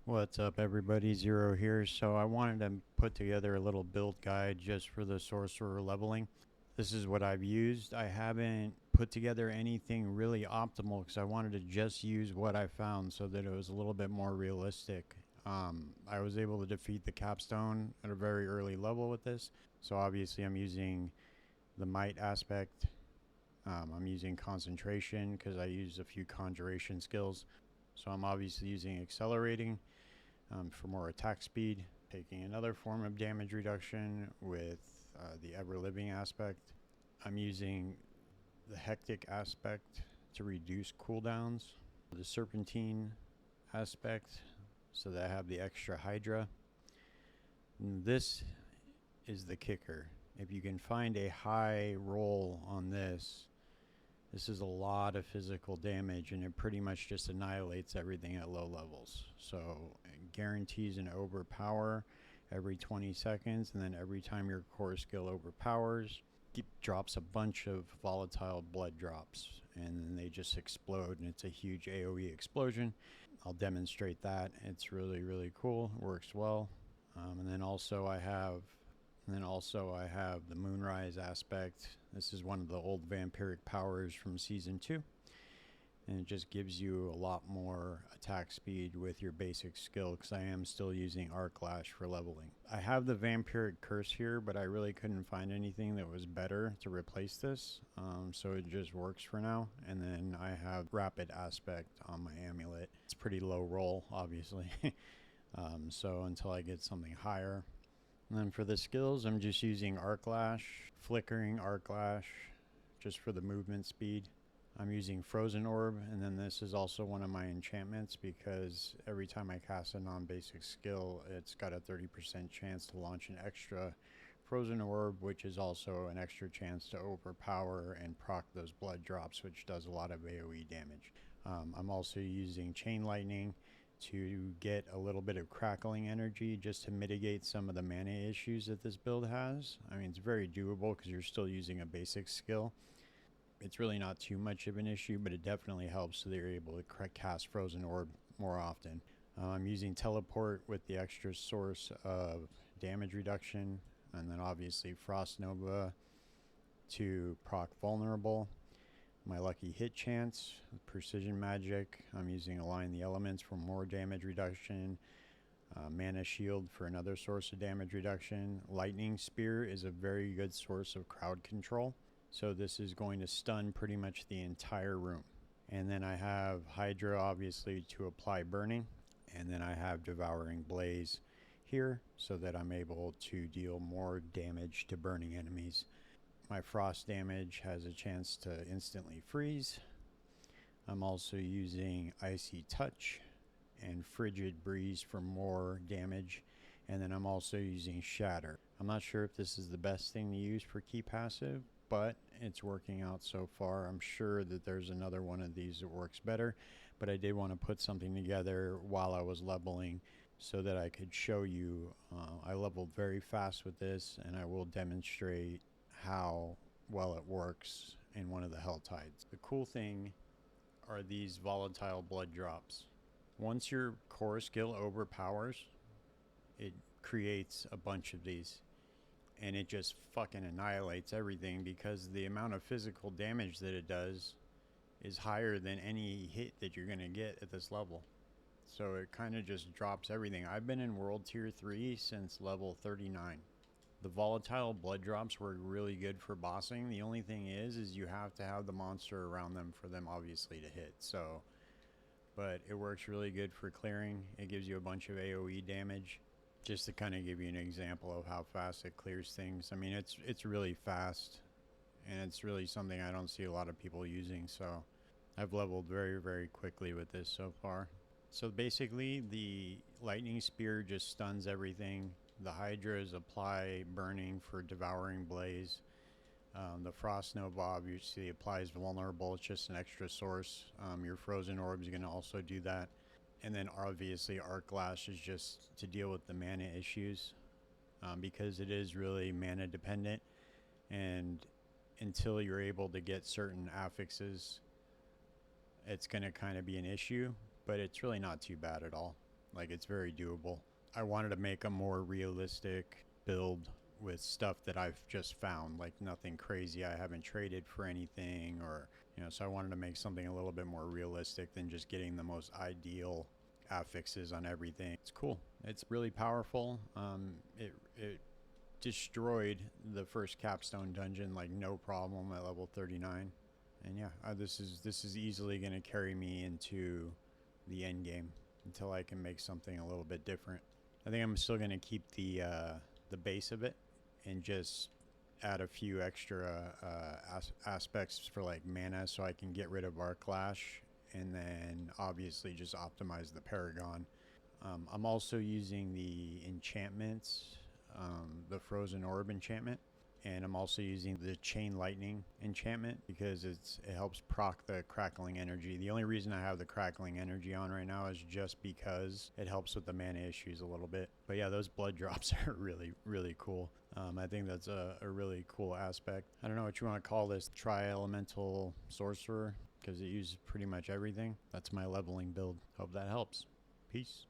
What's up, everybody? Zero here. So, I wanted to put together a little build guide just for the sorcerer leveling. This is what I've used. I haven't put together anything really optimal because I wanted to just use what I found so that it was a little bit more realistic. I was able to defeat the capstone at a very early level with this. So, obviously, I'm using the might aspect. I'm using concentration because I used a few conjuration skills. So, I'm obviously using accelerating for more attack speed, taking another form of damage reduction with the ever living aspect. I'm using the hectic aspect to reduce cooldowns, the serpentine aspect so that I have the extra hydra. And this is the kicker. If you can find a high roll on this is a lot of physical damage, and it pretty much just annihilates everything at low levels. So it guarantees an overpower every 20 seconds, and then every time your core skill overpowers, it drops a bunch of volatile blood drops, and then they just explode, and it's a huge AoE explosion. I'll demonstrate that. It's really, really cool. It works well. And then also I have the Moonrise aspect. This is one of the old vampiric powers from Season 2. And it just gives you a lot more attack speed with your basic skill because I am still using Arc Lash for leveling. I have the Vampiric Curse here, but I really couldn't find anything that was better to replace this. So it just works for now. And then I have Rapid Aspect on my amulet. It's pretty low roll, obviously. So until I get something higher. And then for the skills, I'm just using Arc Lash, Flickering Arc Lash, just for the movement speed. I'm using Frozen Orb, and then this is also one of my enchantments because every time I cast a non-basic skill, it's got a 30% chance to launch an extra Frozen Orb, which is also an extra chance to overpower and proc those blood drops, which does a lot of AoE damage. I'm also using Chain Lightning to get a little bit of crackling energy just to mitigate some of the mana issues that this build has. I mean, it's very doable because you're still using a basic skill. It's really not too much of an issue, but it definitely helps so that you're able to cast Frozen Orb more often. I'm using Teleport with the extra source of damage reduction, and then obviously Frost Nova to proc Vulnerable. My lucky hit chance, precision magic. I'm using Align the Elements for more damage reduction. Mana Shield for another source of damage reduction. Lightning Spear is a very good source of crowd control. So this is going to stun pretty much the entire room. And then I have Hydra, obviously, to apply burning. And then I have Devouring Blaze here so that I'm able to deal more damage to burning enemies. My frost damage has a chance to instantly freeze. I'm also using Icy Touch and Frigid Breeze for more damage. And then I'm also using Shatter. I'm not sure if this is the best thing to use for key passive, but it's working out so far. I'm sure that there's another one of these that works better, but I did want to put something together while I was leveling so that I could show you. I leveled very fast with this, and I will demonstrate how well it works in one of the Hell Tides. The cool thing are these volatile blood drops. Once your core skill overpowers, it creates a bunch of these, and it just fucking annihilates everything because the amount of physical damage that it does is higher than any hit that you're going to get at this level. So it kind of just drops everything. I've been in World Tier 3 since level 39. The volatile blood drops were really good for bossing. The only thing is you have to have the monster around them for them obviously to hit. So, but it works really good for clearing. It gives you a bunch of AoE damage. Just to kind of give you an example of how fast it clears things. I mean, it's really fast, and it's really something I don't see a lot of people using. So I've leveled very, very quickly with this so far. So basically, the lightning spear just stuns everything. The hydras apply burning for devouring blaze. The frost nova obviously applies vulnerable. It's just an extra source. Your frozen orb is going to also do that. And then obviously Arc Lash is just to deal with the mana issues because it is really mana dependent. And until you're able to get certain affixes, it's going to kind of be an issue. But it's really not too bad at all. Like, it's very doable. I wanted to make a more realistic build with stuff that I've just found, like nothing crazy. I haven't traded for anything, or, you know, so I wanted to make something a little bit more realistic than just getting the most ideal affixes on everything. It's cool. It's really powerful. It destroyed the first capstone dungeon like no problem at level 39. And yeah, this is easily going to carry me into the end game until I can make something a little bit different. I think I'm still going to keep the base of it and just add a few extra aspects for like mana, so I can get rid of Arc Lash, and then obviously just optimize the Paragon. I'm also using the enchantments, the Frozen Orb enchantment, and I'm also using the Chain Lightning enchantment because it helps proc the Crackling Energy. The only reason I have the Crackling Energy on right now is just because it helps with the mana issues a little bit. But yeah, those blood drops are really, really cool. I think that's a really cool aspect. I don't know what you want to call this, Tri-Elemental Sorcerer, because it uses pretty much everything. That's my leveling build. Hope that helps. Peace.